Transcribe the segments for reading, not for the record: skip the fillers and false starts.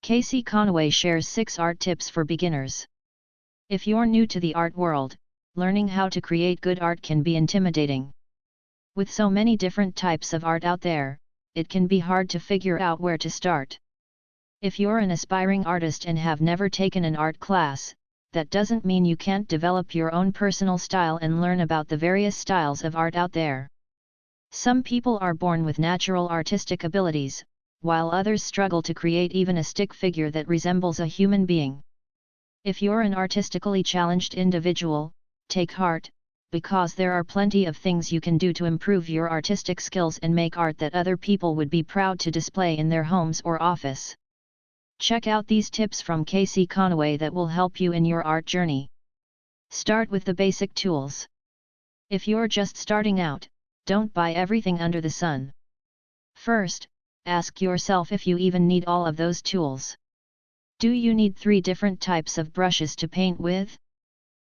Casey Connaway shares 6 art tips for beginners. If you're new to the art world, learning how to create good art can be intimidating. With so many different types of art out there, it can be hard to figure out where to start. If you're an aspiring artist and have never taken an art class, that doesn't mean you can't develop your own personal style and learn about the various styles of art out there. Some people are born with natural artistic abilities, while others struggle to create even a stick figure that resembles a human being. If you're an artistically challenged individual, take heart, because there are plenty of things you can do to improve your artistic skills and make art that other people would be proud to display in their homes or office. Check out these tips from Casey Connaway that will help you in your art journey. Start with the basic tools. If you're just starting out, don't buy everything under the sun. First, ask yourself if you even need all of those tools. Do you need 3 different types of brushes to paint with?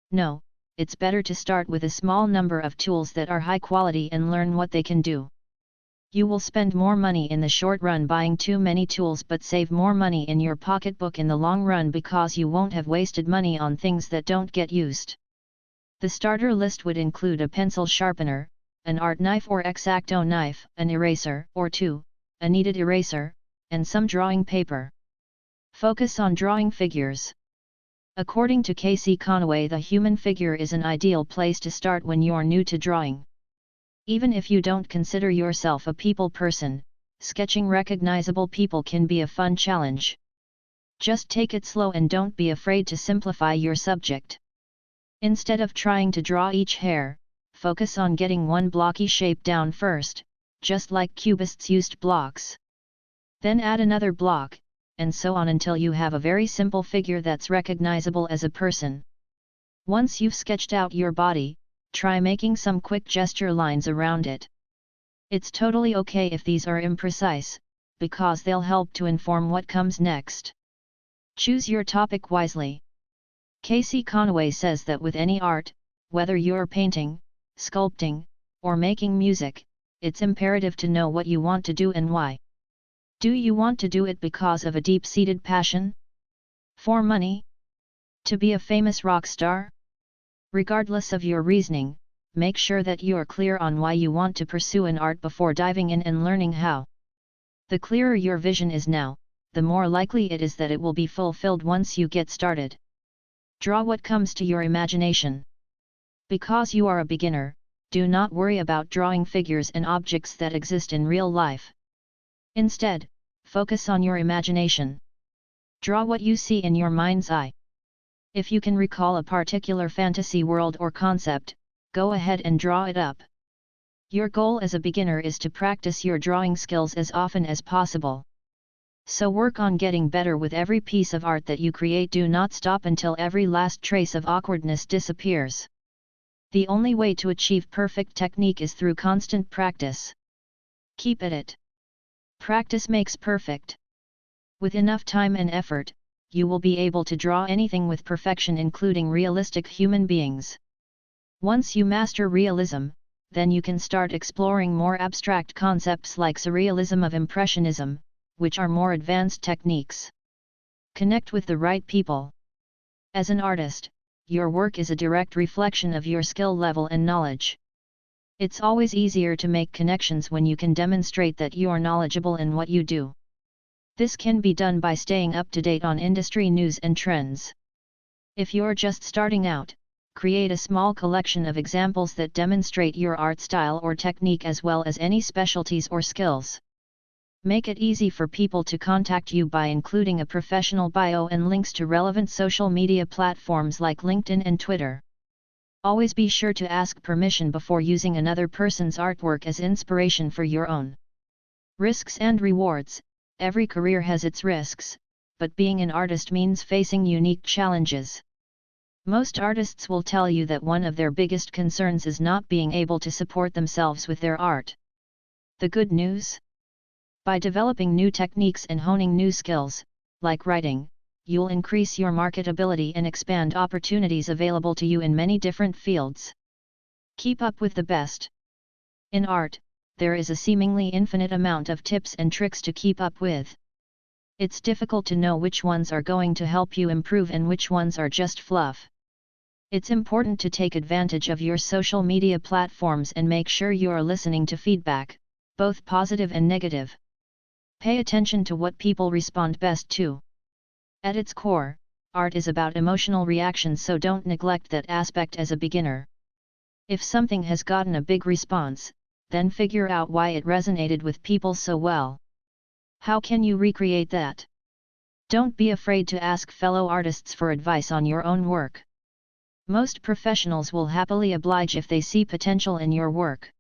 No, it's better to start with a small number of tools that are high quality and learn what they can do. You will spend more money in the short run buying too many tools but save more money in your pocketbook in the long run because you won't have wasted money on things that don't get used. The starter list would include a pencil sharpener, an art knife or X-Acto knife, an eraser or 2, a kneaded eraser, and some drawing paper. Focus on drawing figures. According to Casey Connaway, the human figure is an ideal place to start when you're new to drawing. Even if you don't consider yourself a people person, sketching recognizable people can be a fun challenge. Just take it slow and don't be afraid to simplify your subject. Instead of trying to draw each hair, focus on getting one blocky shape down first, just like cubists used blocks. Then add another block, and so on until you have a very simple figure that's recognizable as a person. Once you've sketched out your body, try making some quick gesture lines around it. It's totally okay if these are imprecise, because they'll help to inform what comes next. Choose your topic wisely. Casey Connaway says that with any art, whether you're painting, sculpting, or making music, it's imperative to know what you want to do and why. Do you want to do it because of a deep-seated passion? For money? To be a famous rock star? Regardless of your reasoning, make sure that you're clear on why you want to pursue an art before diving in and learning how. The clearer your vision is now, the more likely it is that it will be fulfilled once you get started. Draw what comes to your imagination. Because you are a beginner, do not worry about drawing figures and objects that exist in real life. Instead, focus on your imagination. Draw what you see in your mind's eye. If you can recall a particular fantasy world or concept, go ahead and draw it up. Your goal as a beginner is to practice your drawing skills as often as possible. So work on getting better with every piece of art that you create. Do not stop until every last trace of awkwardness disappears. The only way to achieve perfect technique is through constant practice. Keep at it. Practice makes perfect. With enough time and effort, you will be able to draw anything with perfection, including realistic human beings. Once you master realism, then you can start exploring more abstract concepts like surrealism of impressionism, which are more advanced techniques. Connect with the right people. As an artist, your work is a direct reflection of your skill level and knowledge. It's always easier to make connections when you can demonstrate that you are knowledgeable in what you do. This can be done by staying up to date on industry news and trends. If you're just starting out, create a small collection of examples that demonstrate your art style or technique as well as any specialties or skills. Make it easy for people to contact you by including a professional bio and links to relevant social media platforms like LinkedIn and Twitter. Always be sure to ask permission before using another person's artwork as inspiration for your own. Risks and rewards. Every career has its risks, but being an artist means facing unique challenges. Most artists will tell you that one of their biggest concerns is not being able to support themselves with their art. The good news? By developing new techniques and honing new skills, like writing, you'll increase your marketability and expand opportunities available to you in many different fields. Keep up with the best. In art, there is a seemingly infinite amount of tips and tricks to keep up with. It's difficult to know which ones are going to help you improve and which ones are just fluff. It's important to take advantage of your social media platforms and make sure you are listening to feedback, both positive and negative. Pay attention to what people respond best to. At its core, art is about emotional reactions, so don't neglect that aspect as a beginner. If something has gotten a big response, then figure out why it resonated with people so well. How can you recreate that? Don't be afraid to ask fellow artists for advice on your own work. Most professionals will happily oblige if they see potential in your work.